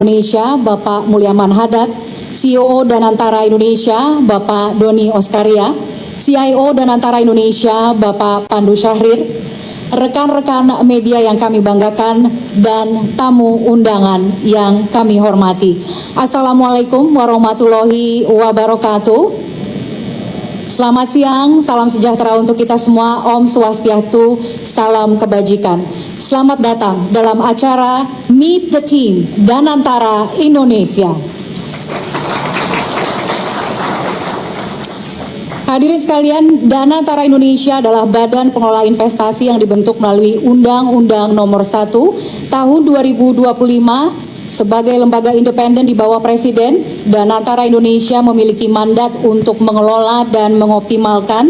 Indonesia Bapak Mulyaman Hadad, CEO Danantara Indonesia Bapak Doni Oskaria, CIO Danantara Indonesia Bapak Pandu Syahrir, rekan-rekan media yang kami banggakan, dan tamu undangan yang kami hormati. Assalamualaikum warahmatullahi wabarakatuh. Selamat siang, salam sejahtera untuk kita semua, Om Swastiastu, salam kebajikan. Selamat datang dalam acara Meet the Team Danantara Indonesia. Hadirin sekalian, Danantara Indonesia adalah badan pengelola investasi yang dibentuk melalui Undang-Undang Nomor 1 Tahun 2025 sebagai lembaga independen di bawah Presiden. Danantara Indonesia memiliki mandat untuk mengelola dan mengoptimalkan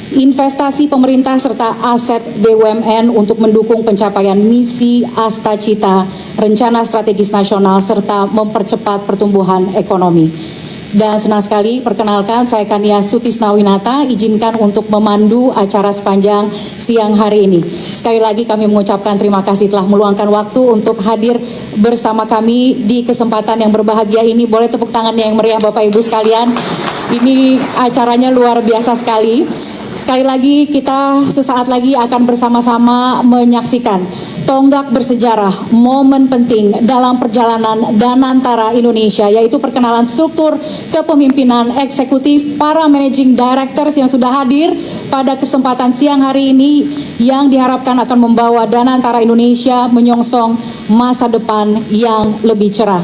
investasi pemerintah serta aset BUMN untuk mendukung pencapaian misi Astacita, rencana strategis nasional, serta mempercepat pertumbuhan ekonomi. Dan senang sekali, perkenalkan saya Kania Sutisnawinata, izinkan untuk memandu acara sepanjang siang hari ini. Sekali lagi kami mengucapkan terima kasih telah meluangkan waktu untuk hadir bersama kami di kesempatan yang berbahagia ini. Boleh tepuk tangannya yang meriah Bapak Ibu sekalian. Ini acaranya luar biasa sekali. Sekali lagi kita sesaat lagi akan bersama-sama menyaksikan tonggak bersejarah, momen penting dalam perjalanan Danantara Indonesia, yaitu perkenalan struktur kepemimpinan eksekutif para managing directors yang sudah hadir pada kesempatan siang hari ini, yang diharapkan akan membawa Danantara Indonesia menyongsong masa depan yang lebih cerah.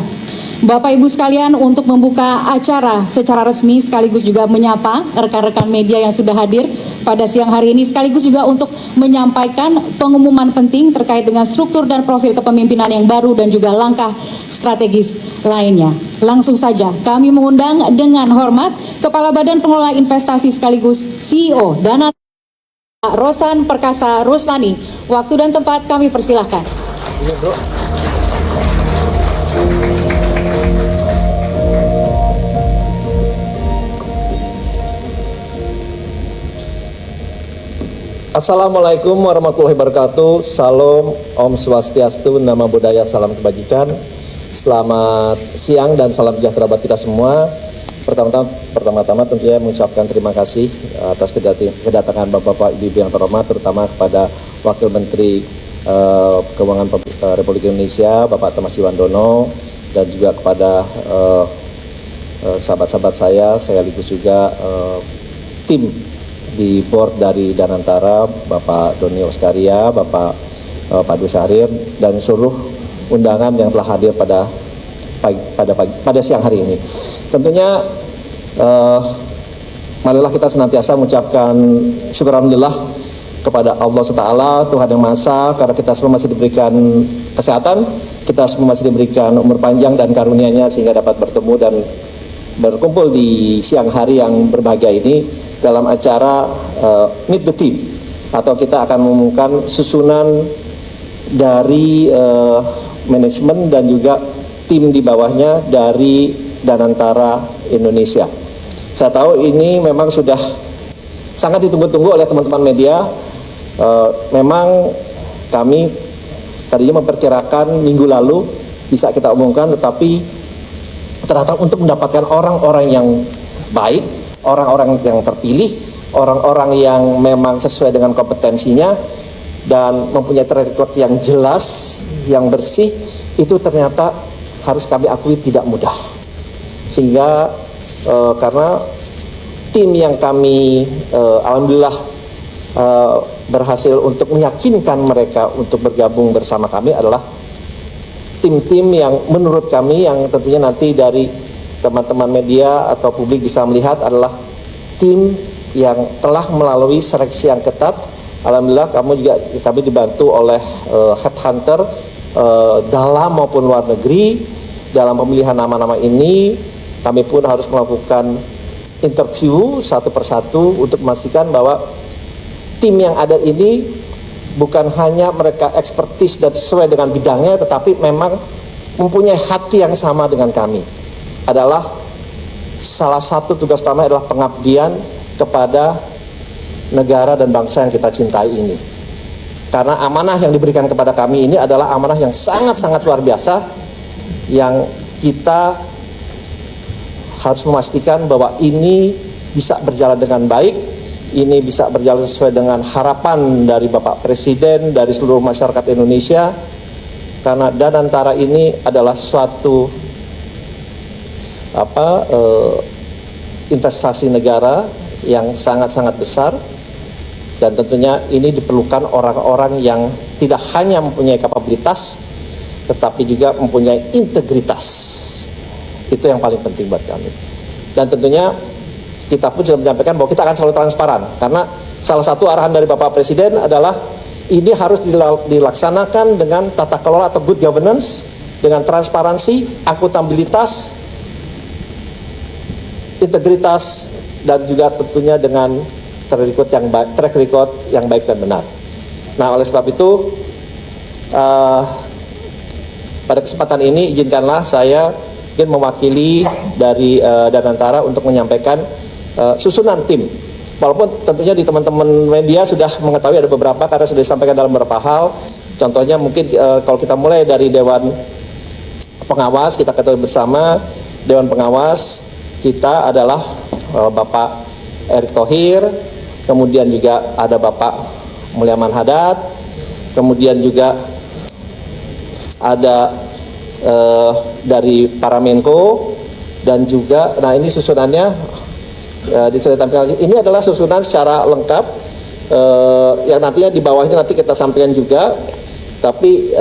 Bapak Ibu sekalian, untuk membuka acara secara resmi sekaligus juga menyapa rekan-rekan media yang sudah hadir pada siang hari ini, sekaligus juga untuk menyampaikan pengumuman penting terkait dengan struktur dan profil kepemimpinan yang baru dan juga langkah strategis lainnya. Langsung saja kami mengundang dengan hormat Kepala Badan Pengelola Investasi sekaligus CEO Danantara, Rosan Perkasa Ruslani. Waktu dan tempat kami persilahkan. Assalamualaikum warahmatullahi wabarakatuh. Salam, Om Swastiastu, Namo Buddhaya, salam kebajikan. Selamat siang dan salam sejahtera buat kita semua. Pertama-tama tentunya mengucapkan terima kasih atas kedatangan Bapak-Bapak Ibu yang terhormat, terutama kepada Wakil Menteri Keuangan Republik Indonesia Bapak Thomas Iwandono, dan juga kepada sahabat-sahabat saya sekaligus juga tim di board dari Danantara, Bapak Doni Oskaria, Bapak Pandu Syahrir, dan seluruh undangan yang telah hadir pada siang hari ini. Tentunya marilah kita senantiasa mengucapkan syukur alhamdulillah kepada Allah SWT, Tuhan yang Maha Esa, karena kita semua masih diberikan kesehatan, kita semua masih diberikan umur panjang dan karunia-Nya sehingga dapat bertemu dan berkumpul di siang hari yang berbahagia ini dalam acara Meet the Team, atau kita akan mengumumkan susunan dari manajemen dan juga tim di bawahnya dari Danantara Indonesia. Saya tahu ini memang sudah sangat ditunggu-tunggu oleh teman-teman media. Memang kami tadinya memperkirakan minggu lalu bisa kita umumkan, tetapi ternyata untuk mendapatkan orang-orang yang baik, orang-orang yang terpilih, orang-orang yang memang sesuai dengan kompetensinya dan mempunyai track record yang jelas, yang bersih, itu ternyata harus kami akui tidak mudah. Sehingga karena tim yang kami alhamdulillah berhasil untuk meyakinkan mereka untuk bergabung bersama kami adalah tim-tim yang menurut kami, yang tentunya nanti dari teman-teman media atau publik bisa melihat, adalah tim yang telah melalui seleksi yang ketat. Alhamdulillah kami dibantu oleh headhunter dalam maupun luar negeri dalam pemilihan nama-nama ini. Kami pun harus melakukan interview satu persatu untuk memastikan bahwa tim yang ada ini bukan hanya mereka ekspertis dan sesuai dengan bidangnya, tetapi memang mempunyai hati yang sama dengan kami. Adalah salah satu tugas utama adalah pengabdian kepada negara dan bangsa yang kita cintai ini. Karena amanah yang diberikan kepada kami ini adalah amanah yang sangat-sangat luar biasa, yang kita harus memastikan bahwa ini bisa berjalan dengan baik, ini bisa berjalan sesuai dengan harapan dari Bapak Presiden, dari seluruh masyarakat Indonesia, karena Danantara ini adalah suatu investasi negara yang sangat-sangat besar, dan tentunya ini diperlukan orang-orang yang tidak hanya mempunyai kapabilitas, tetapi juga mempunyai integritas. Itu yang paling penting buat kami. Dan tentunya kita pun sudah menyampaikan bahwa kita akan selalu transparan, karena salah satu arahan dari Bapak Presiden adalah ini harus dilaksanakan dengan tata kelola atau good governance, dengan transparansi, akuntabilitas, integritas, dan juga tentunya dengan track record yang baik dan benar. Nah, oleh sebab itu pada kesempatan ini izinkanlah saya ingin mewakili dari Danantara untuk menyampaikan susunan tim. Walaupun tentunya di teman-teman media sudah mengetahui ada beberapa, karena sudah disampaikan dalam beberapa hal. Contohnya mungkin kalau kita mulai dari Dewan Pengawas, kita ketahui bersama Dewan Pengawas kita adalah Bapak Erick Thohir, kemudian juga ada Bapak Mulyaman Hadad, kemudian juga ada dari para Menko, dan juga, nah ini susunannya ditampilkan. Ini adalah susunan secara lengkap yang nantinya di bawahnya nanti kita sampaikan juga. Tapi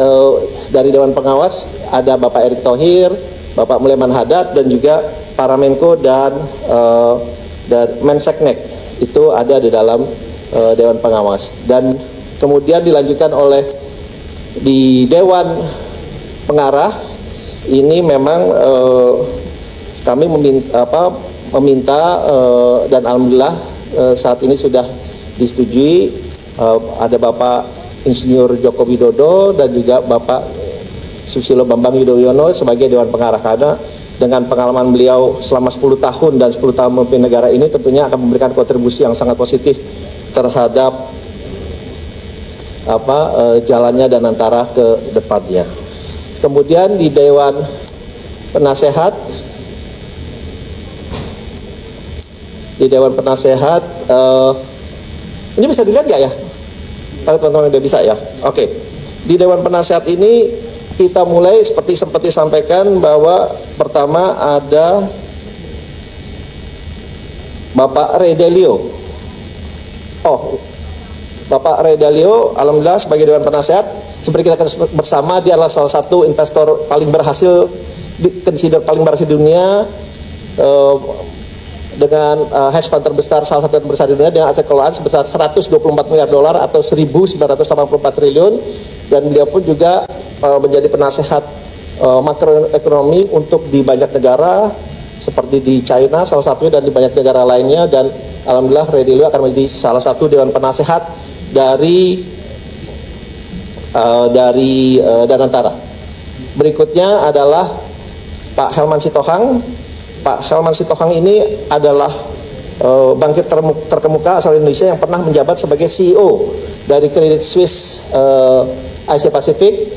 dari Dewan Pengawas ada Bapak Erick Thohir, Bapak Mulyaman Hadad, dan juga para Menko dan Menseknek itu ada di dalam Dewan Pengawas. Dan kemudian dilanjutkan oleh di Dewan Pengarah. Ini memang kami meminta dan alhamdulillah saat ini sudah disetujui, ada Bapak Insinyur Joko Widodo dan juga Bapak Susilo Bambang Yudhoyono sebagai Dewan Pengarah, karena dengan pengalaman beliau selama 10 tahun dan 10 tahun memimpin negara ini tentunya akan memberikan kontribusi yang sangat positif terhadap jalannya Danantara ke depannya. Kemudian di Dewan Penasehat, ini bisa dilihat nggak ya? Kalau teman-teman udah bisa ya, oke. Di Dewan Penasehat ini kita mulai seperti disampaikan bahwa pertama ada Bapak Ray Dalio. Bapak Ray Dalio, alhamdulillah sebagai Dewan Penasehat, seperti kita bersama, dia adalah salah satu investor paling berhasil, paling berhasil di dunia, dengan hedge fund terbesar, salah satu yang terbesar di dunia, dengan aset kelolaan sebesar 124 miliar dolar atau 1.984 triliun, dan beliau pun juga menjadi penasehat makroekonomi untuk di banyak negara seperti di China salah satunya, dan di banyak negara lainnya. Dan alhamdulillah Ray Dalio akan menjadi salah satu dewan penasehat dari Danantara. Berikutnya adalah Pak Helman Sitohang. Pak Helman Sitohang ini adalah bankir terkemuka asal Indonesia yang pernah menjabat sebagai CEO dari Credit Suisse Asia Pasifik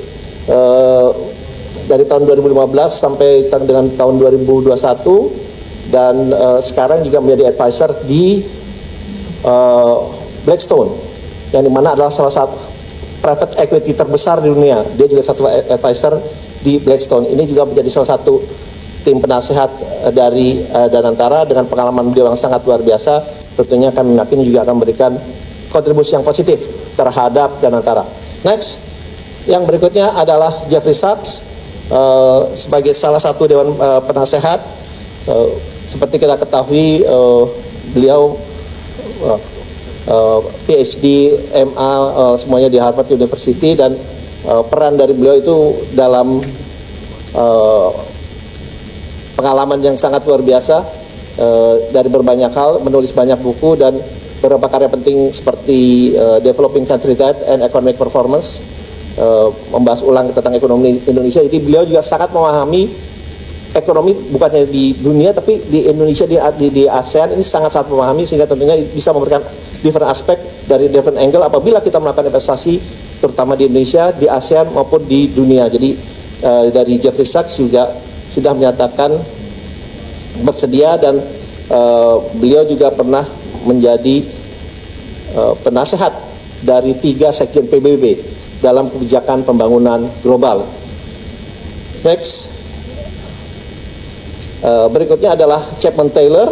dari tahun 2015 sampai dengan tahun 2021, dan sekarang juga menjadi advisor di Blackstone, yang dimana adalah salah satu private equity terbesar di dunia. Dia juga satu advisor di Blackstone. Ini juga menjadi salah satu tim penasehat dari Danantara dengan pengalaman beliau yang sangat luar biasa. Tentunya kami yakin juga akan memberikan kontribusi yang positif terhadap Danantara. Next, yang berikutnya adalah Jeffrey Sachs sebagai salah satu dewan penasehat. Seperti kita ketahui, beliau PhD, MA, semuanya di Harvard University, dan peran dari beliau itu dalam pengalaman yang sangat luar biasa dari berbanyak hal, menulis banyak buku dan beberapa karya penting seperti Developing Country Debt and Economic Performance, membahas ulang tentang ekonomi Indonesia. Jadi beliau juga sangat memahami ekonomi bukannya di dunia tapi di Indonesia, di ASEAN ini sangat-sangat memahami, sehingga tentunya bisa memberikan different aspek dari different angle apabila kita melakukan investasi terutama di Indonesia, di ASEAN maupun di dunia. Jadi dari Jeffrey Sachs juga sudah menyatakan bersedia, dan beliau juga pernah menjadi penasehat dari 3 sekjen PBB dalam kebijakan pembangunan global. Next. Berikutnya adalah Chapman Taylor.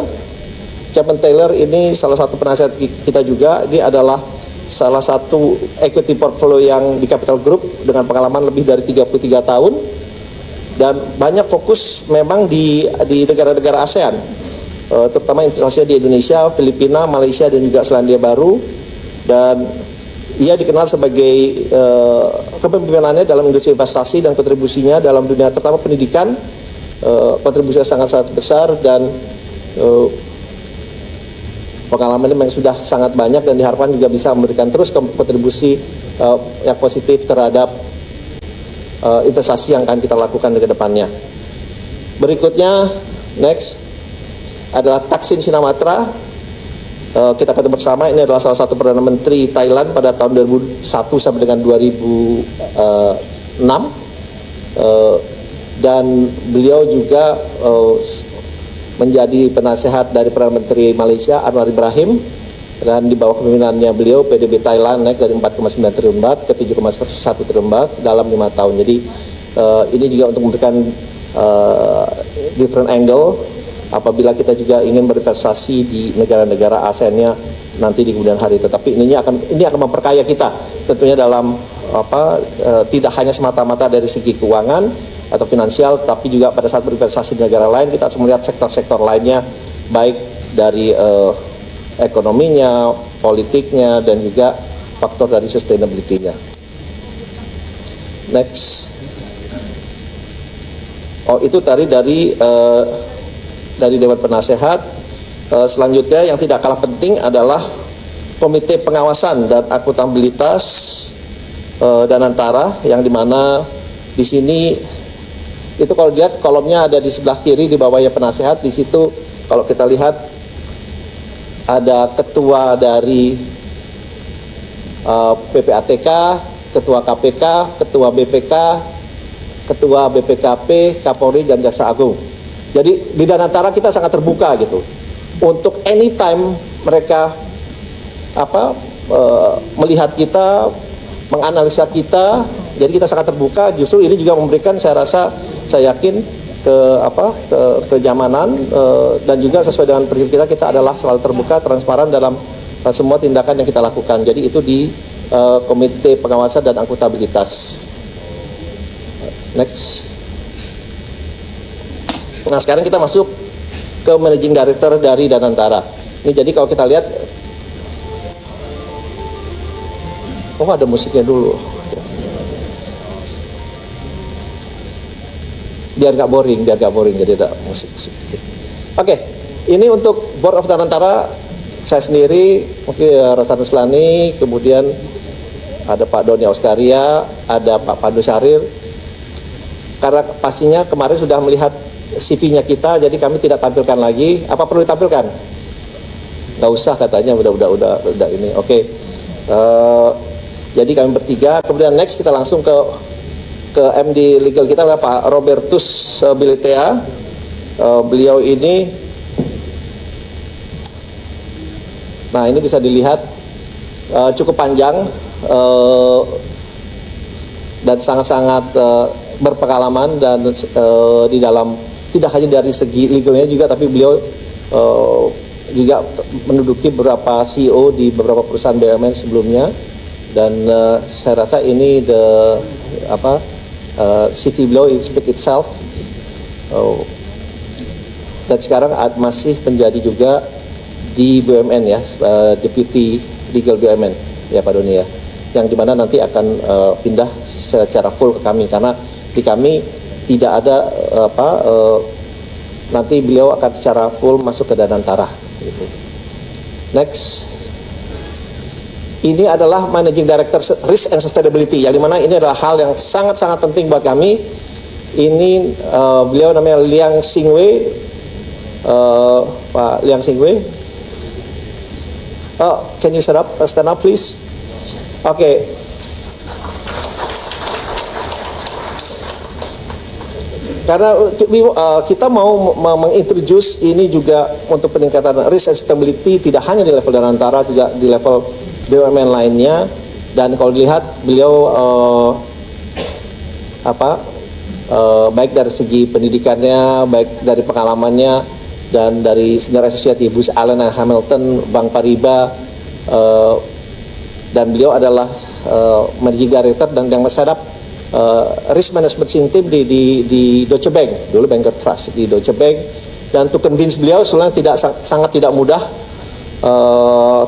Chapman Taylor ini salah satu penasihat kita juga. Dia adalah salah satu equity portfolio yang di Capital Group dengan pengalaman lebih dari 33 tahun, dan banyak fokus memang di negara-negara ASEAN, terutama investasinya di Indonesia, Filipina, Malaysia, dan juga Selandia Baru. Dan ia dikenal sebagai kepemimpinannya dalam industri investasi dan kontribusinya dalam dunia terutama pendidikan, kontribusinya sangat-sangat besar, dan pengalaman ini memang sudah sangat banyak, dan diharapkan juga bisa memberikan terus kontribusi yang positif terhadap investasi yang akan kita lakukan ke depannya. Berikutnya, next, adalah Thaksin Shinawatra. Kita ketemu bersama, ini adalah salah satu Perdana Menteri Thailand pada tahun 2001 sampai dengan 2006. Dan beliau juga menjadi penasehat dari Perdana Menteri Malaysia Anwar Ibrahim, dan di bawah kepemimpinannya beliau PDB Thailand naik dari 4,9 triliun baht ke 7,1 triliun baht dalam 5 tahun. Jadi ini juga untuk memberikan different angle apabila kita juga ingin berinvestasi di negara-negara ASEAN-nya nanti di kemudian hari. Tetapi ini akan memperkaya kita tentunya dalam tidak hanya semata-mata dari segi keuangan atau finansial, tapi juga pada saat berinvestasi di negara lain kita harus melihat sektor-sektor lainnya, baik dari ekonominya, politiknya, dan juga faktor dari sustainability-nya. Next. Oh, itu tadi dari Dewan Penasehat. Selanjutnya yang tidak kalah penting adalah Komite Pengawasan dan Akuntabilitas Danantara, yang dimana di sini itu kalau lihat kolomnya ada di sebelah kiri di bawahnya penasehat. Di situ kalau kita lihat ada ketua dari PPATK, ketua KPK, ketua BPK, ketua BPKP, Kapolri, dan Jaksa Agung. Jadi di Danantara kita sangat terbuka gitu untuk anytime mereka melihat kita, menganalisa kita. Jadi kita sangat terbuka. Justru ini juga memberikan, saya yakin kenyamanan, dan juga sesuai dengan prinsip kita adalah selalu terbuka, transparan dalam semua tindakan yang kita lakukan. Jadi itu di Komite Pengawasan dan Akuntabilitas. Next. Nah, sekarang kita masuk ke Managing Director dari Danantara. Ini jadi kalau kita lihat, ada musiknya dulu. Biar nggak boring, jadi ada musik sedikit. Oke, ini untuk Board of Danantara, saya sendiri, mungkin Rosanus Lani, kemudian ada Pak Doni Auskaria, ada Pak Pandu Syahrir. Karena pastinya kemarin sudah melihat CV-nya kita, jadi kami tidak tampilkan lagi. Apa perlu ditampilkan? Nggak usah katanya, udah ini. Oke. Jadi kami bertiga. Kemudian next kita langsung ke MD legal kita adalah Pak Robertus Bilitea. Beliau ini, nah ini bisa dilihat cukup panjang dan sangat-sangat berpengalaman, dan di dalam tidak hanya dari segi legalnya juga, tapi beliau juga menduduki beberapa CEO di beberapa perusahaan BUMN sebelumnya. Dan saya rasa ini CV beliau speak itself. Dan sekarang masih menjadi juga di BUMN ya, Deputy Legal BUMN ya Pak Doni ya, yang dimana nanti akan pindah secara full ke kami, karena di kami tidak ada nanti beliau akan secara full masuk ke Danantara gitu. Next. Ini adalah Managing Director Risk and Sustainability, yang dimana ini adalah hal yang sangat-sangat penting buat kami. Ini beliau namanya Liang Xingwei, Pak Liang Xingwei. Can you stand up please? Oke. Karena kita mau mengintroduce ini juga untuk peningkatan risk and sustainability tidak hanya di level Danantara, juga di level BUMN lainnya. Dan kalau dilihat beliau baik dari segi pendidikannya, baik dari pengalamannya, dan dari senior associate di Booz Allen and Hamilton, Bank Paribas, dan beliau adalah managing director dan yang set-up risk management team di Deutsche Bank, dulu Banker Trust di Deutsche Bank. Dan to convince beliau sebenarnya sangat tidak mudah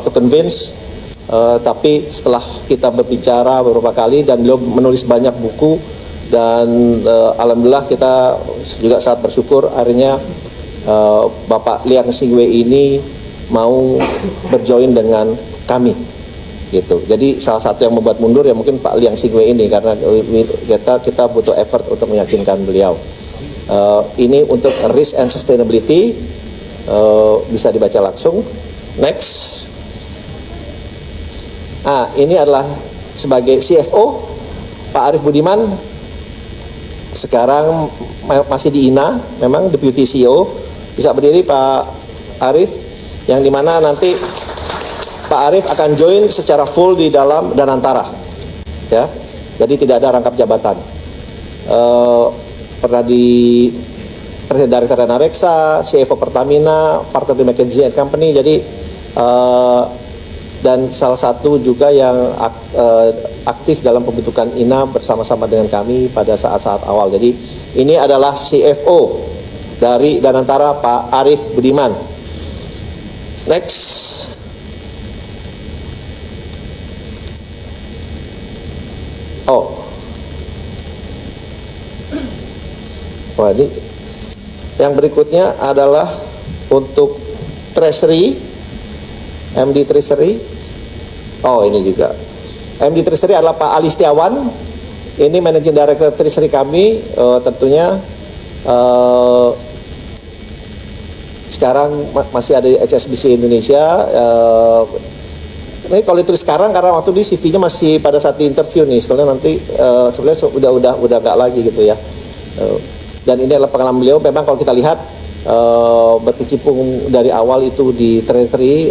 to convince, tapi setelah kita berbicara beberapa kali dan beliau menulis banyak buku, dan alhamdulillah kita juga sangat bersyukur akhirnya Bapak Liang Xingwei ini mau berjoin dengan kami. Gitu. Jadi salah satu yang membuat mundur ya mungkin Pak Liang Xingwei ini, karena kita butuh effort untuk meyakinkan beliau. Ini untuk risk and sustainability, bisa dibaca langsung. Next. Ini adalah sebagai CFO Pak Arief Budiman, sekarang masih di INA, memang Deputy CEO. Bisa berdiri Pak Arief, yang dimana nanti Pak Arief akan join secara full di dalam Danantara, ya. Jadi tidak ada rangkap jabatan. Pernah di Presiden Direktur Dana Reksa, CFO Pertamina, partner di McKinsey & Company. Jadi dan salah satu juga yang aktif dalam pembentukan INA bersama-sama dengan kami pada saat-saat awal. Jadi ini adalah CFO dari Danantara, Pak Arief Budiman. Next. Wah, ini yang berikutnya adalah untuk Treasury, MD Treasury. Ini juga MD Treasury adalah Pak Ali Setiawan. Ini Managing Director Treasury kami. Tentunya sekarang masih ada di HSBC Indonesia. Ini kalau ditulis sekarang karena waktu di CV-nya masih pada saat di interview nih, sebenarnya nanti sebenarnya udah nggak lagi gitu ya. Dan ini adalah pengalaman beliau. Memang kalau kita lihat berkecimpung dari awal itu di Treasury,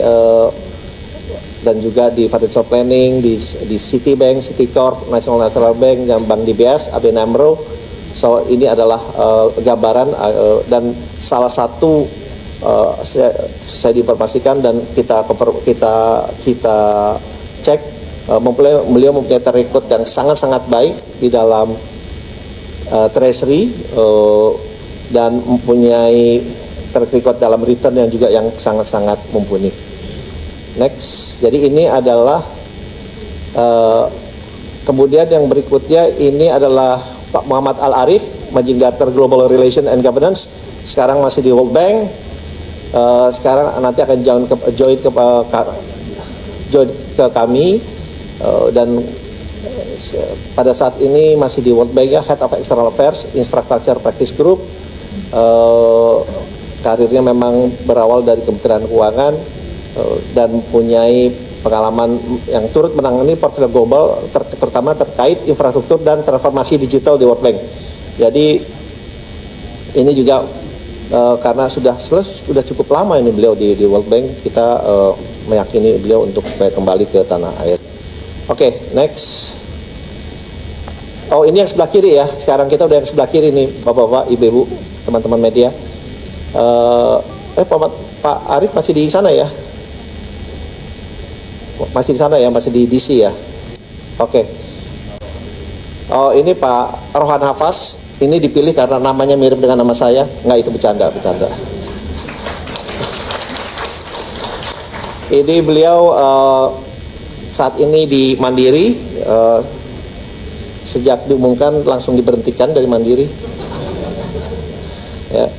dan juga di financial planning di Citibank, Citicorp, National Bank, dan Bank DBS, ABN AMRO. So ini adalah gambaran dan salah satu saya diinformasikan dan kita cek, beliau mempunyai track record yang sangat-sangat baik di dalam Treasury, dan mempunyai track record dalam return yang juga yang sangat-sangat mumpuni. Next. Jadi ini adalah kemudian yang berikutnya ini adalah Pak Muhammad Al-Arif, Managing Director Global Relation and Governance, sekarang masih di World Bank. Sekarang nanti akan join ke kami, dan pada saat ini masih di World Bank ya, Head of External Affairs, Infrastructure Practice Group. Karirnya memang berawal dari Kementerian Keuangan, dan mempunyai pengalaman yang turut menangani portfolio global, terutama terkait infrastruktur dan transformasi digital di World Bank. Jadi ini juga karena sudah cukup lama ini beliau di World Bank, kita meyakini beliau untuk supaya kembali ke tanah air. Oke, next. Ini yang sebelah kiri ya. Sekarang kita udah yang sebelah kiri nih, bapak-bapak, ibu-ibu, teman-teman media. Pak Arief masih di sana ya? Masih di sana ya, masih di DC ya? Oke. Ini Pak Rohan Hafaz. Ini dipilih karena namanya mirip dengan nama saya. Enggak, itu bercanda. Ini beliau saat ini di Mandiri, sejak diumumkan langsung diberhentikan dari Mandiri. Ya,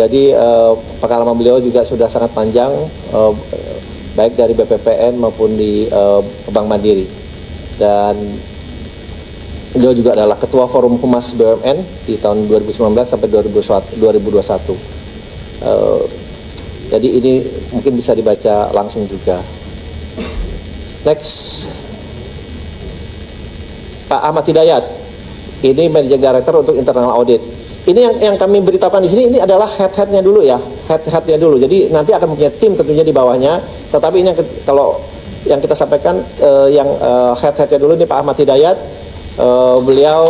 jadi pengalaman beliau juga sudah sangat panjang, baik dari BPPN maupun di Bank Mandiri. Dan beliau juga adalah Ketua Forum Humas BUMN di tahun 2019 sampai 2021. Jadi ini mungkin bisa dibaca langsung juga. Next. Pak Ahmad Hidayat, ini Managing Director untuk Internal Audit. ini yang kami beritakan di sini, ini adalah head-headnya dulu ya, head-headnya dulu. Jadi nanti akan punya tim tentunya di bawahnya. Tetapi ini kalau yang kita sampaikan yang head-headnya dulu ini Pak Ahmad Hidayat. Beliau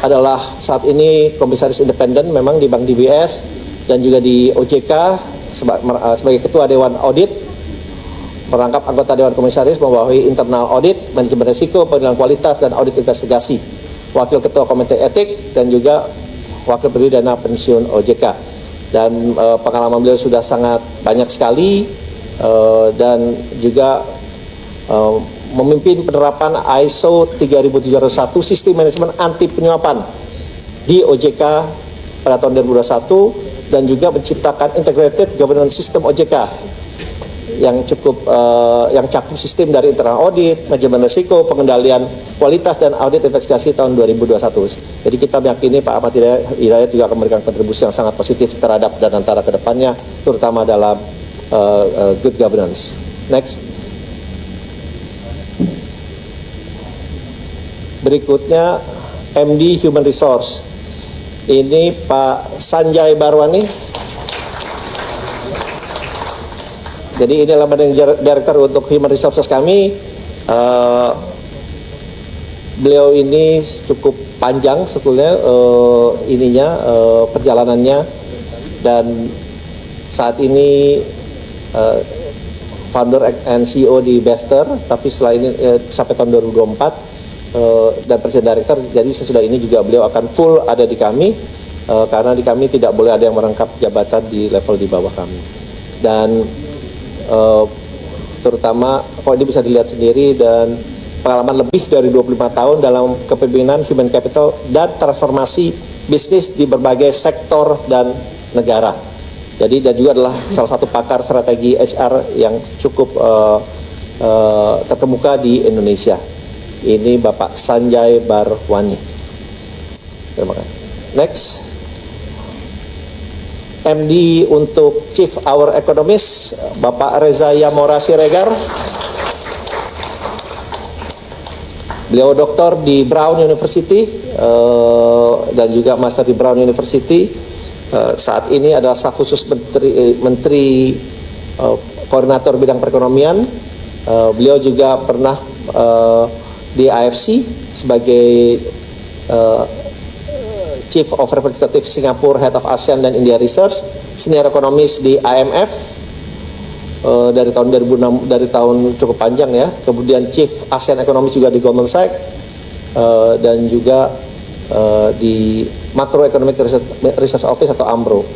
adalah saat ini komisaris independen memang di Bank DBS dan juga di OJK sebagai ketua Dewan Audit, merangkap anggota Dewan Komisaris membawahi internal audit, manajemen risiko, penilaian kualitas, dan audit investigasi. Wakil Ketua Komite Etik dan juga Wakil Pendiri Dana Pensiun OJK. Dan pengalaman beliau sudah sangat banyak sekali dan juga memimpin penerapan ISO 3701 Sistem Manajemen Anti Penyuapan di OJK pada tahun 2021 dan juga menciptakan Integrated Governance System OJK yang cakup sistem dari internal audit, manajemen risiko, pengendalian kualitas dan audit investigasi tahun 2021. Jadi kita meyakini Pak Ahmad Hidayat juga akan memberikan kontribusi yang sangat positif terhadap dan antara kedepannya, terutama dalam good governance. Next. Berikutnya MD Human Resource. Ini Pak Sanjay Barwani. Jadi ini adalah Managing Director untuk Human Resources kami. Beliau ini cukup panjang sebetulnya perjalanannya, dan saat ini founder and CEO di Bester, tapi setelah ini sampai tahun 2024 dan Presiden Director. Jadi sesudah ini juga beliau akan full ada di kami karena di kami tidak boleh ada yang merangkap jabatan di level di bawah kami. Dan terutama kalau ini bisa dilihat sendiri, dan pengalaman lebih dari 25 tahun dalam kepemimpinan human capital dan transformasi bisnis di berbagai sektor dan negara. Jadi dan juga adalah salah satu pakar strategi HR yang cukup terkemuka di Indonesia. Ini Bapak Sanjay Barwani. Terima kasih. Next. MD untuk Chief Our Economist Bapak Reza Yamora Siregar. Beliau doktor di Brown University dan juga master di Brown University. Saat ini adalah staf khusus Menteri Koordinator Bidang Perekonomian. Beliau juga pernah di AFC sebagai Chief of Representative Singapore, Head of ASEAN dan India Research, Senior Economist di IMF dari tahun 2006, dari tahun cukup panjang ya. Kemudian Chief ASEAN Economist juga di Goldman Sachs dan juga di Macroeconomic Research Office atau AMRO.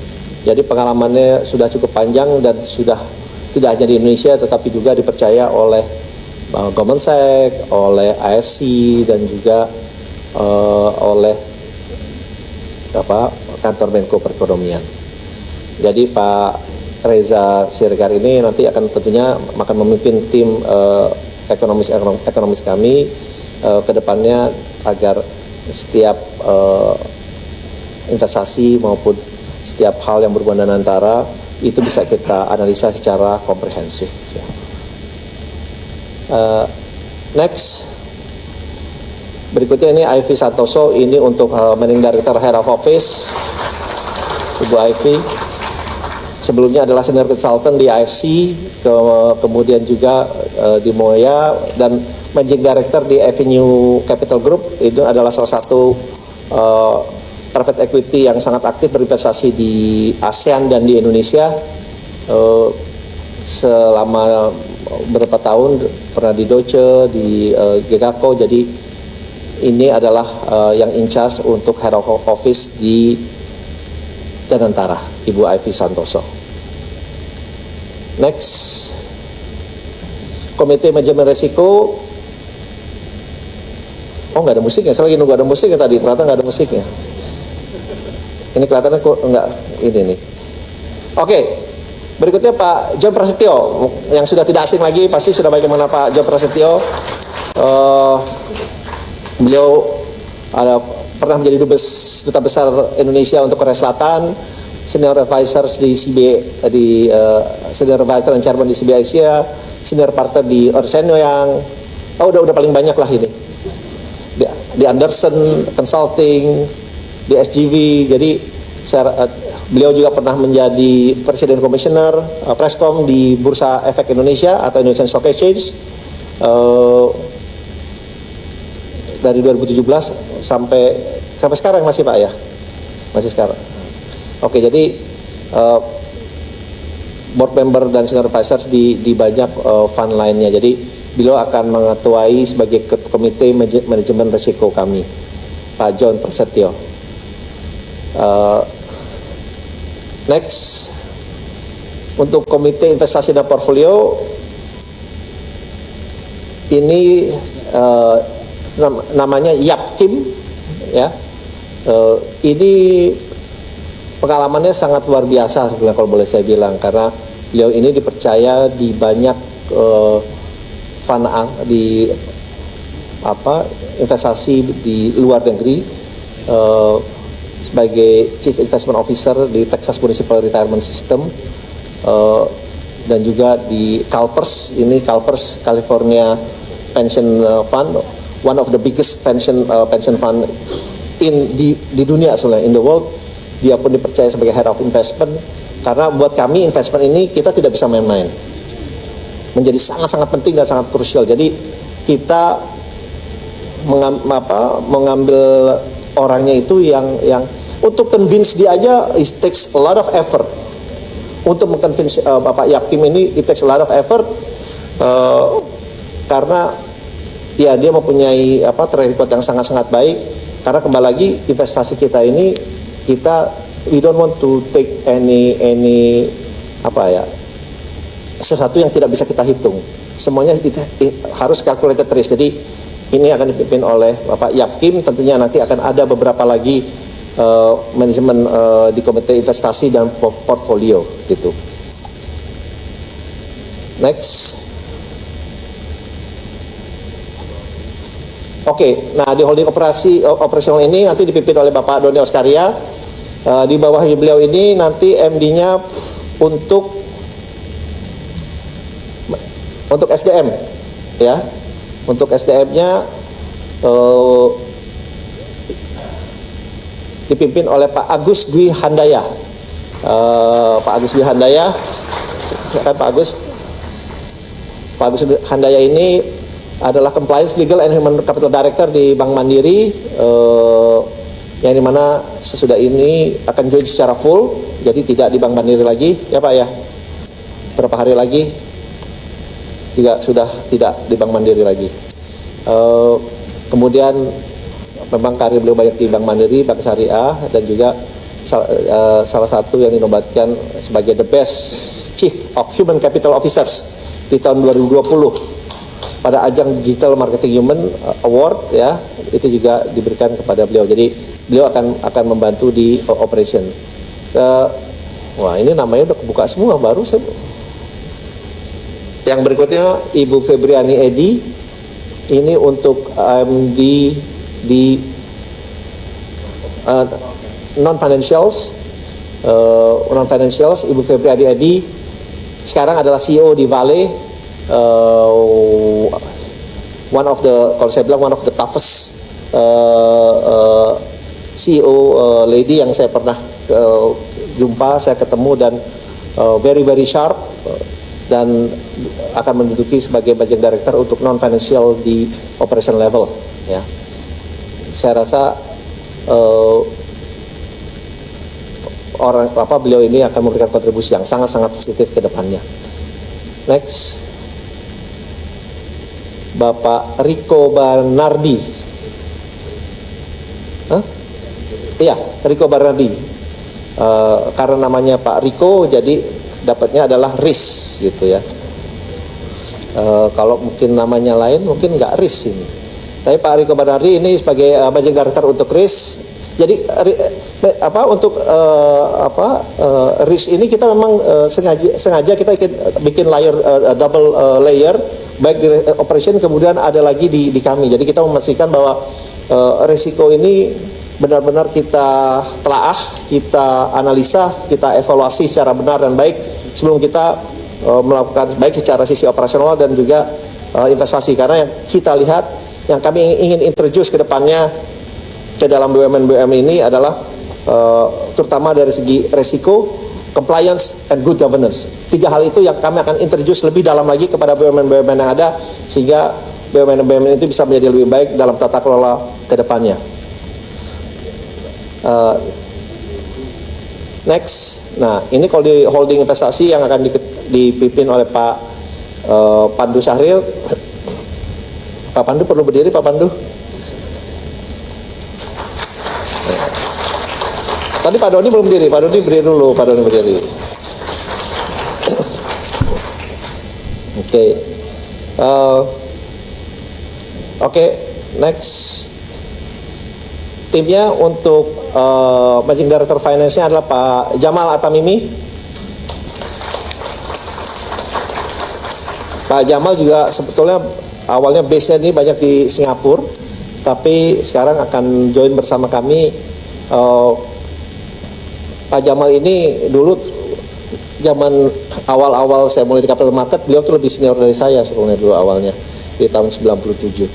Jadi pengalamannya sudah cukup panjang dan sudah tidak hanya di Indonesia tetapi juga dipercaya oleh Goldman Sachs, oleh AFC dan juga oleh kantor Menko Perekonomian. Jadi Pak Reza Siregar ini nanti akan tentunya akan memimpin tim ekonomis kami ke depannya agar setiap investasi maupun setiap hal yang berhubungan antara itu bisa kita analisa secara komprehensif. Next. Berikutnya ini Ivy Santoso, ini untuk Managing Director Head of Office, Ibu Ivy. Sebelumnya adalah Senior Consultant di IFC, kemudian juga di Moya, dan Managing Director di Avenue Capital Group. Itu adalah salah satu private equity yang sangat aktif berinvestasi di ASEAN dan di Indonesia. Selama beberapa tahun pernah di Deutsche, di GKCO, jadi ini adalah yang in charge untuk Head of Office di Danantara, Ibu Ivy Santoso. Next, Komite Manajemen Risiko. Oh, nggak ada musiknya. Saya lagi nunggu ada musiknya tadi. Ternyata nggak ada musiknya. Ini kelihatannya kok nggak ini nih. Oke, berikutnya Pak John Prasetyo yang sudah tidak asing lagi, pasti sudah banyak mengenal Pak John Prasetyo. Beliau pernah menjadi Duta Besar Indonesia untuk Korea Selatan, Senior Advisor di Senior Advisor dan Chairman di CB Asia, Senior Partner di Ernst & Young. Udah paling banyak lah ini. di Anderson Consulting, di SGV. Jadi beliau juga pernah menjadi Presiden Komisioner Prescom di Bursa Efek Indonesia atau Indonesian Stock Exchange dari 2017 sampai sekarang masih Pak ya? Masih sekarang. Oke, jadi board member dan senior advisors di banyak fund lainnya. Jadi beliau akan mengetuai sebagai komite manajemen risiko kami, Pak John Prasetyo. Next, untuk komite investasi dan portfolio ini namanya YAPKIM ya. Ini pengalamannya sangat luar biasa sebenarnya kalau boleh saya bilang, karena beliau ini dipercaya di banyak fund di investasi di luar negeri sebagai Chief Investment Officer di Texas Municipal Retirement System dan juga di CalPERS. Ini CalPERS California Pension Fund, one of the biggest pension fund di dunia sebenarnya, in the world. Dia pun dipercaya sebagai Head of Investment, karena buat kami investment ini kita tidak bisa main-main, menjadi sangat-sangat penting dan sangat krusial. Jadi kita mengambil orangnya itu yang untuk convince dia aja, it takes a lot of effort. Untuk mengconvince Bapak Yapkim ini, it takes a lot of effort karena ya dia mempunyai track record yang sangat-sangat baik. Karena kembali lagi investasi kita ini, we don't want to take any sesuatu yang tidak bisa kita hitung. Semuanya harus calculated risk. Jadi ini akan dipimpin oleh Bapak Yapkim. Tentunya nanti akan ada beberapa lagi manajemen di komite investasi dan portfolio gitu. Next. Oke, nah di holding operasional ini nanti dipimpin oleh Bapak Doni Oskaria. Di bawah beliau ini nanti MD-nya untuk SDM ya. Untuk SDM-nya dipimpin oleh Pak Agus Dwi Handaya. Pak Agus Dwi Handaya, Pak Agus Dwi Handaya ini adalah Compliance Legal and Human Capital Director di Bank Mandiri, yang dimana sesudah ini akan join secara full, jadi tidak di Bank Mandiri lagi ya Pak ya. Berapa hari lagi juga sudah tidak di Bank Mandiri lagi. Kemudian memang karir beliau banyak di Bank Mandiri, Bank Syariah, dan juga salah satu yang dinobatkan sebagai the best Chief of Human Capital Officers di tahun 2020 pada ajang Digital Marketing Human Award ya. Itu juga diberikan kepada beliau. Jadi beliau akan membantu di operation. Wah, ini namanya udah kebuka semua, baru saya. Yang berikutnya Ibu Febriani Edi, ini untuk MD di non-financials, Ibu Febriani Edi sekarang adalah CEO di Vale. One of the toughest CEO lady yang saya pernah jumpa, saya ketemu, dan very sharp, dan akan menduduki sebagai managing director untuk non financial di operation level ya. Saya rasa beliau ini akan memberikan kontribusi yang sangat-sangat positif ke depannya. Next, Bapak Riko Barnardi. Iya, Riko Barnardi. Karena namanya Pak Riko, jadi dapatnya adalah RIS gitu ya. Kalau mungkin namanya lain, mungkin nggak RIS ini. Tapi Pak Riko Barnardi ini sebagai managing director untuk RIS. Jadi RIS ini kita memang sengaja kita bikin layer double layer, baik di operation kemudian ada lagi di kami. Jadi kita memastikan bahwa risiko ini benar-benar kita telaah, kita analisa, kita evaluasi secara benar dan baik sebelum kita melakukan baik secara sisi operasional dan juga investasi. Karena yang kita lihat yang kami ingin introduce ke depannya ke dalam BUMN-BUMN ini adalah terutama dari segi resiko, compliance, and good governance. 3 hal itu yang kami akan introduce lebih dalam lagi kepada BUMN-BUMN yang ada, sehingga BUMN-BUMN itu bisa menjadi lebih baik dalam tata kelola ke depannya. Next, nah ini kalau di holding investasi yang akan dipimpin oleh Pak Pandu Syahril. Pak Pandu perlu berdiri, Pak Pandu. Tadi Pak Doni belum berdiri, Pak Doni berdiri dulu, Pak Doni berdiri. Oke, next. Timnya untuk Managing Director Finance-nya adalah Pak Jamal Atamimi. Pak Jamal juga sebetulnya awalnya base-nya ini banyak di Singapura, tapi sekarang akan join bersama kami. Pak Jamal ini dulu zaman awal-awal saya mulai di capital market, beliau tuh lebih senior dari saya sebetulnya dulu awalnya di tahun 97.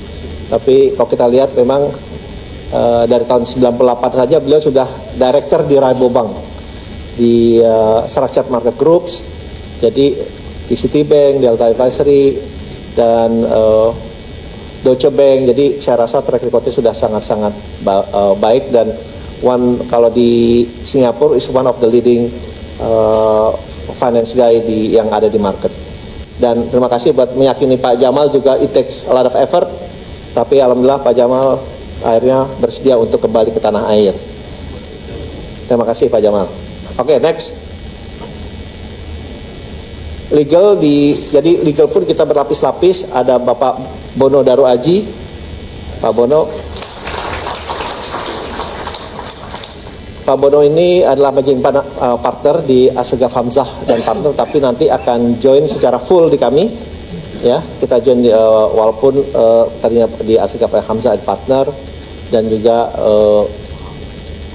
Tapi kalau kita lihat memang dari tahun 98 saja beliau sudah director di Rabobank, di Structured Market Groups, jadi di Citibank, Delta Advisory, dan Deutsche Bank. Jadi saya rasa track recordnya sudah sangat-sangat baik, dan kalau di Singapura is one of the leading finance guy yang ada di market. Dan terima kasih buat meyakini Pak Jamal juga, it takes a lot of effort, tapi alhamdulillah Pak Jamal akhirnya bersedia untuk kembali ke tanah air. Terima kasih Pak Jamal. Oke, next. Jadi legal pun kita berlapis-lapis. Ada Bapak Bono Daru Aji. Pak Bono. Pak Bono ini adalah managing partner di Asegaf Hamzah dan partner, tapi nanti akan join secara full di kami. Ya, kita join walaupun tadinya di Asegaf Hamzah dan partner, dan juga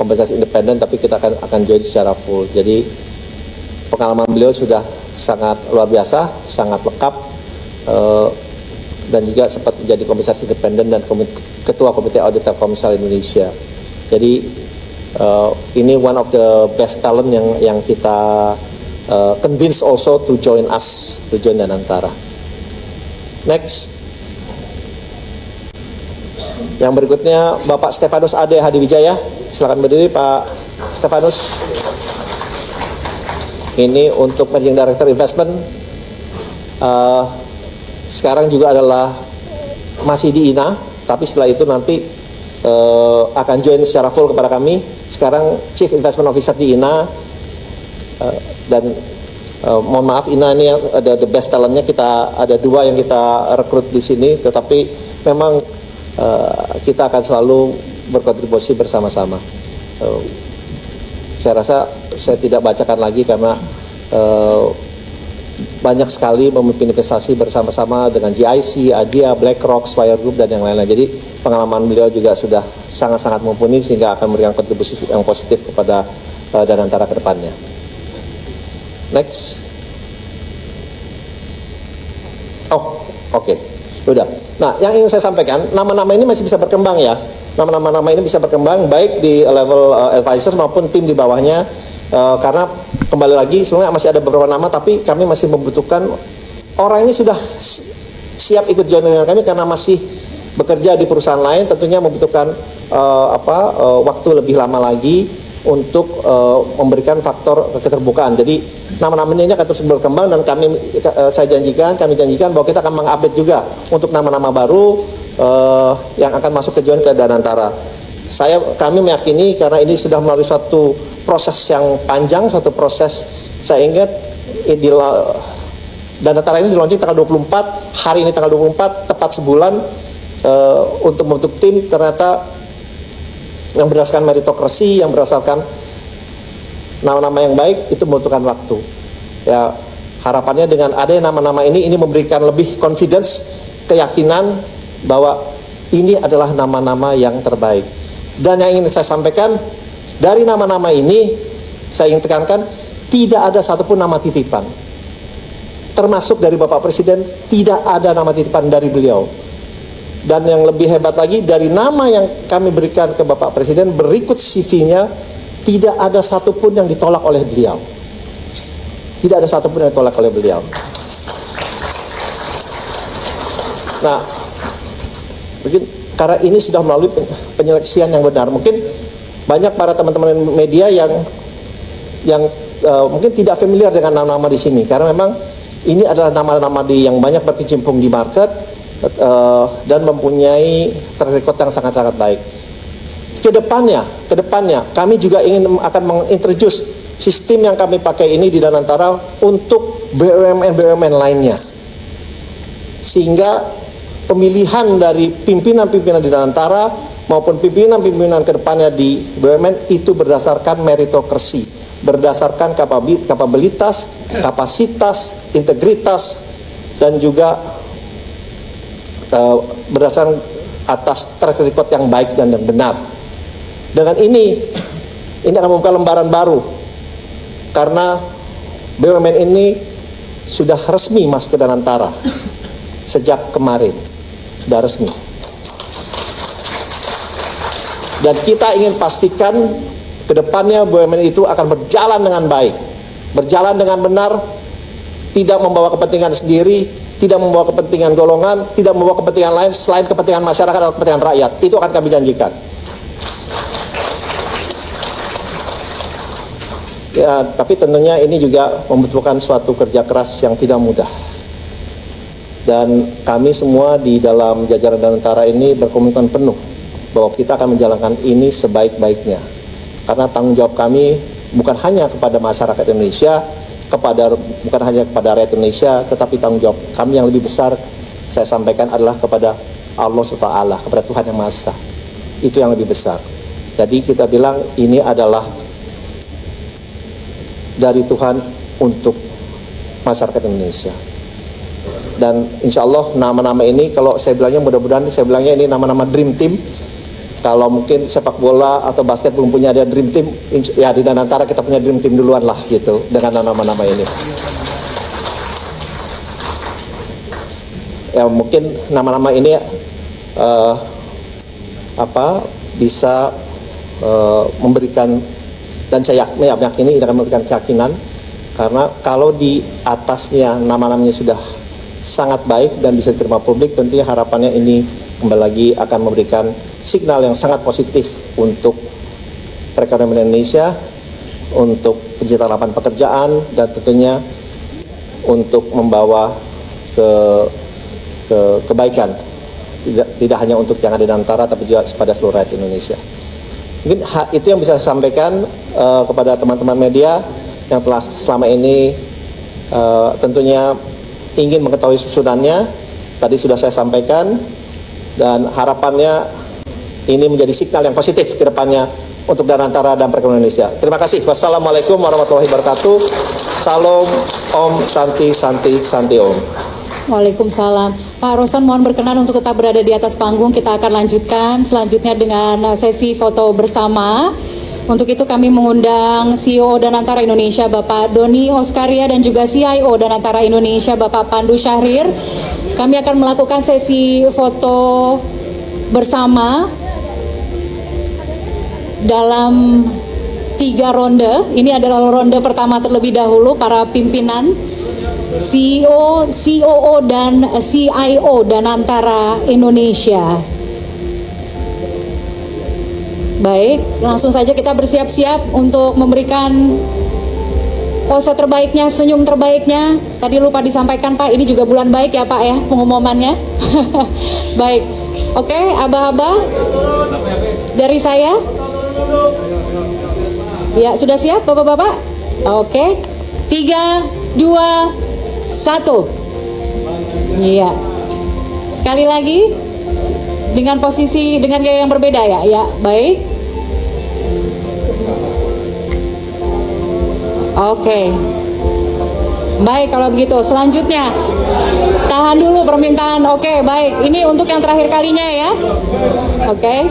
kompensasi independen, tapi kita akan join secara full. Jadi pengalaman beliau sudah sangat luar biasa, sangat lengkap, dan juga sempat menjadi komisaris independen dan ketua komite auditor Komsel Indonesia. Jadi ini one of the best talent yang kita convince also to join us, to join Danantara. Next. Yang berikutnya Bapak Stefanus Ade Hadiwijaya. Silakan berdiri Pak Stefanus. Ini untuk Managing Director Investment. Sekarang juga adalah masih di INA, tapi setelah itu nanti akan join secara full kepada kami. Sekarang Chief Investment Officer di INA, dan mohon maaf, INA ini yang ada the best talentnya. Kita ada 2 yang kita rekrut di sini, tetapi memang kita akan selalu berkontribusi bersama-sama. Saya rasa saya tidak bacakan lagi karena banyak sekali memimpin investasi bersama-sama dengan GIC, Adia, BlackRock, Swire Group, dan yang lain-lain. Jadi pengalaman beliau juga sudah sangat-sangat mumpuni, sehingga akan memberikan kontribusi yang positif kepada Danantara ke depannya. Next. Oh, oke. Udah. Nah, yang ingin saya sampaikan, nama-nama ini masih bisa berkembang ya. Nama-nama ini bisa berkembang baik di level advisor maupun tim di bawahnya, karena kembali lagi sebenarnya masih ada beberapa nama, tapi kami masih membutuhkan orang ini sudah siap ikut join dengan kami karena masih bekerja di perusahaan lain, tentunya membutuhkan waktu lebih lama lagi untuk memberikan faktor keterbukaan. Jadi nama-nama ini akan terus berkembang, dan kami janjikan bahwa kita akan mengupdate juga untuk nama-nama baru yang akan masuk ke join ke Danantara. Kami meyakini karena ini sudah melalui suatu proses yang panjang, suatu proses. Saya ingat Danantara ini di-launching tanggal 24, hari ini tanggal 24, tepat sebulan untuk membentuk tim. Ternyata yang berdasarkan meritokrasi, yang berdasarkan nama-nama yang baik, itu membutuhkan waktu. Ya, harapannya dengan adanya nama-nama ini memberikan lebih confidence, keyakinan bahwa ini adalah nama-nama yang terbaik. Dan yang ingin saya sampaikan, dari nama-nama ini saya ingin tekankan, tidak ada satupun nama titipan. Termasuk dari Bapak Presiden, tidak ada nama titipan dari beliau. Dan yang lebih hebat lagi, dari nama yang kami berikan ke Bapak Presiden, berikut CV-nya, tidak ada satupun yang ditolak oleh beliau. Tidak ada satupun yang ditolak oleh beliau. Nah, mungkin karena ini sudah melalui penyeleksian yang benar. Mungkin banyak para teman-teman media yang mungkin tidak familiar dengan nama-nama di sini, karena memang ini adalah nama-nama yang banyak berkecimpung di market dan mempunyai track record yang sangat-sangat baik. Kedepannya kami juga akan mengintroduce sistem yang kami pakai ini di Danantara untuk BUMN lainnya, sehingga pemilihan dari pimpinan-pimpinan di Danantara maupun pimpinan-pimpinan kedepannya di BUMN itu berdasarkan meritokrasi, berdasarkan kapabilitas, kapasitas, integritas, dan juga berdasarkan atas track record yang baik dan yang benar. Dengan ini akan membuka lembaran baru, karena BUMN ini sudah resmi masuk ke Danantara sejak kemarin, sudah resmi. Dan kita ingin pastikan kedepannya BUMN itu akan berjalan dengan baik, berjalan dengan benar, tidak membawa kepentingan sendiri, tidak membawa kepentingan golongan, tidak membawa kepentingan lain selain kepentingan masyarakat atau kepentingan rakyat. Itu akan kami janjikan. Ya, tapi tentunya ini juga membutuhkan suatu kerja keras yang tidak mudah. Dan kami semua di dalam jajaran Danantara ini berkomitmen penuh bahwa kita akan menjalankan ini sebaik-baiknya. Karena tanggung jawab kami bukan hanya kepada masyarakat Indonesia, bukan hanya kepada rakyat Indonesia, tetapi tanggung jawab kami yang lebih besar, saya sampaikan, adalah kepada Allah SWT, kepada Tuhan Yang Maha Esa. Itu yang lebih besar. Jadi kita bilang ini adalah dari Tuhan untuk masyarakat Indonesia. Dan insya Allah nama-nama ini, kalau saya bilangnya, mudah-mudahan saya bilangnya ini nama-nama dream team. Kalau mungkin sepak bola atau basket belum punya ada dream team, ya di Danantara kita punya dream team duluan lah gitu dengan nama-nama ini. Ya mungkin nama-nama ini bisa memberikan, dan saya meyakini ini akan memberikan keyakinan, karena kalau di atasnya nama-namanya sudah sangat baik dan bisa diterima publik, tentunya harapannya ini kembali lagi akan memberikan signal yang sangat positif untuk perekonomian Indonesia, untuk penciptaan lapangan pekerjaan, dan tentunya untuk membawa kebaikan tidak hanya untuk yang ada di Danantara tapi juga kepada seluruh rakyat Indonesia. Mungkin itu yang bisa saya sampaikan kepada teman-teman media yang telah selama ini tentunya ingin mengetahui susunannya. Tadi sudah saya sampaikan, dan harapannya ini menjadi signal yang positif ke depannya untuk Danantara dan perekonomian Indonesia. Terima kasih. Wassalamualaikum warahmatullahi wabarakatuh. Salam, Om, Santi, Santi, Santi Om. Waalaikumsalam. Pak Rosan mohon berkenan untuk tetap berada di atas panggung. Kita akan lanjutkan selanjutnya dengan sesi foto bersama. Untuk itu kami mengundang CEO Danantara Indonesia Bapak Doni Oskaria dan juga CIO Danantara Indonesia Bapak Pandu Syahrir. Kami akan melakukan sesi foto bersama dalam 3 ronde. Ini adalah ronde pertama terlebih dahulu para pimpinan CEO, COO dan CIO Danantara Indonesia. Baik, langsung saja kita bersiap-siap untuk memberikan pose terbaiknya, senyum terbaiknya. Tadi lupa disampaikan Pak, ini juga bulan baik ya Pak ya pengumumannya. Baik, oke, aba-aba dari saya. Ya, sudah siap Bapak-Bapak? Oke, 3, 2, 1. Iya. Sekali lagi dengan posisi, dengan gaya yang berbeda ya. Ya, baik. Oke. Baik kalau begitu. Selanjutnya tahan dulu permintaan. Oke, baik. Ini untuk yang terakhir kalinya ya. Oke.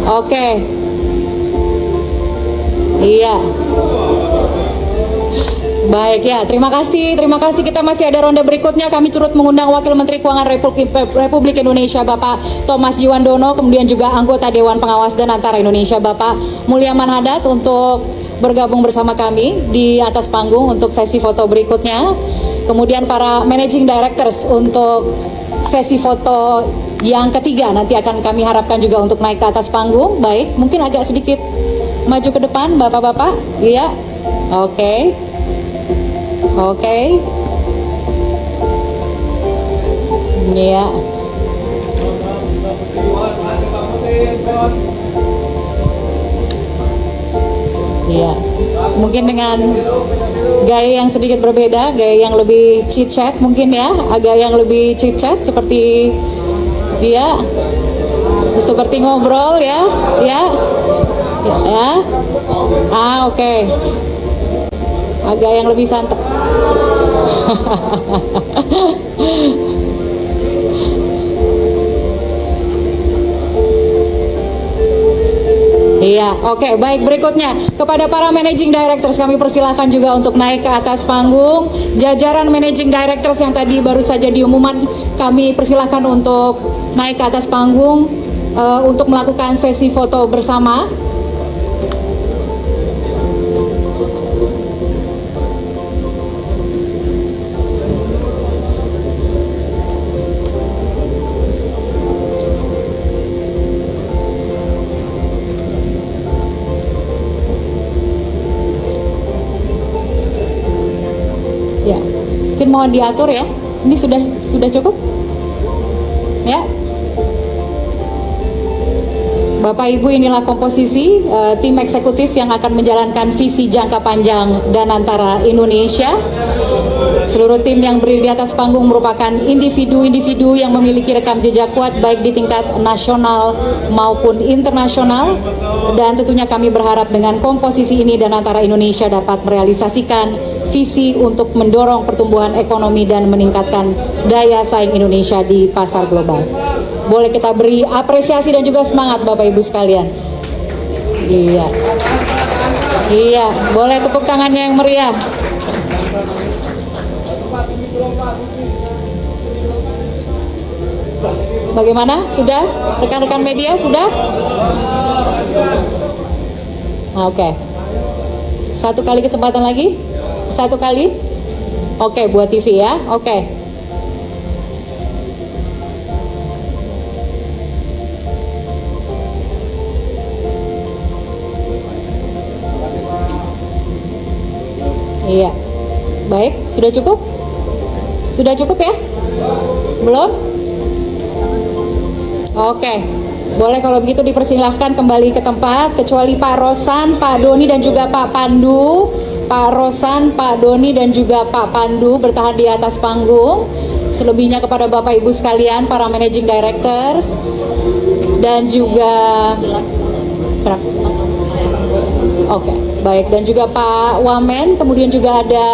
Oke. Iya. Baik ya, terima kasih. Terima kasih. Kita masih ada ronde berikutnya. Kami turut mengundang Wakil Menteri Keuangan Republik Indonesia Bapak Thomas Jiwandono, kemudian juga anggota Dewan Pengawas Danantara Indonesia Bapak Mulyaman Hadad untuk bergabung bersama kami di atas panggung untuk sesi foto berikutnya. Kemudian para Managing Directors untuk sesi foto yang ketiga nanti akan kami harapkan juga untuk naik ke atas panggung. Baik, mungkin agak sedikit maju ke depan Bapak-bapak. Iya. Oke. Oke. Iya. Iya. Mungkin dengan gaya yang sedikit berbeda, gaya yang lebih chit chat mungkin ya, agak yang lebih chit chat seperti dia, seperti ngobrol ya, ya, ya. Oke. Agak yang lebih santai. Iya, oke, baik, berikutnya kepada para Managing Directors kami persilahkan juga untuk naik ke atas panggung. Jajaran Managing Directors yang tadi baru saja diumumkan kami persilahkan untuk naik ke atas panggung untuk melakukan sesi foto bersama. Ya, mungkin mohon diatur ya. Ini sudah cukup? Ya. Bapak Ibu, inilah komposisi tim eksekutif yang akan menjalankan visi jangka panjang Danantara Indonesia. Seluruh tim yang berdiri di atas panggung merupakan individu-individu yang memiliki rekam jejak kuat baik di tingkat nasional maupun internasional. Dan tentunya kami berharap dengan komposisi ini Danantara Indonesia dapat merealisasikan visi untuk mendorong pertumbuhan ekonomi dan meningkatkan daya saing Indonesia di pasar global. Boleh kita beri apresiasi dan juga semangat Bapak Ibu sekalian. Iya. Iya, boleh tepuk tangannya yang meriah. Bagaimana? Sudah? Rekan-rekan media sudah? Oke. Satu kali kesempatan lagi? Satu kali? Oke, buat TV ya. Oke. Iya. Baik, sudah cukup? Sudah cukup ya? Belum? Oke. Boleh kalau begitu dipersilahkan kembali ke tempat, kecuali Pak Rosan, Pak Doni dan juga Pak Pandu. Pak Rosan, Pak Doni dan juga Pak Pandu bertahan di atas panggung. Selebihnya kepada Bapak Ibu sekalian, para Managing Directors dan juga Oke, baik, dan juga Pak Wamen, kemudian juga ada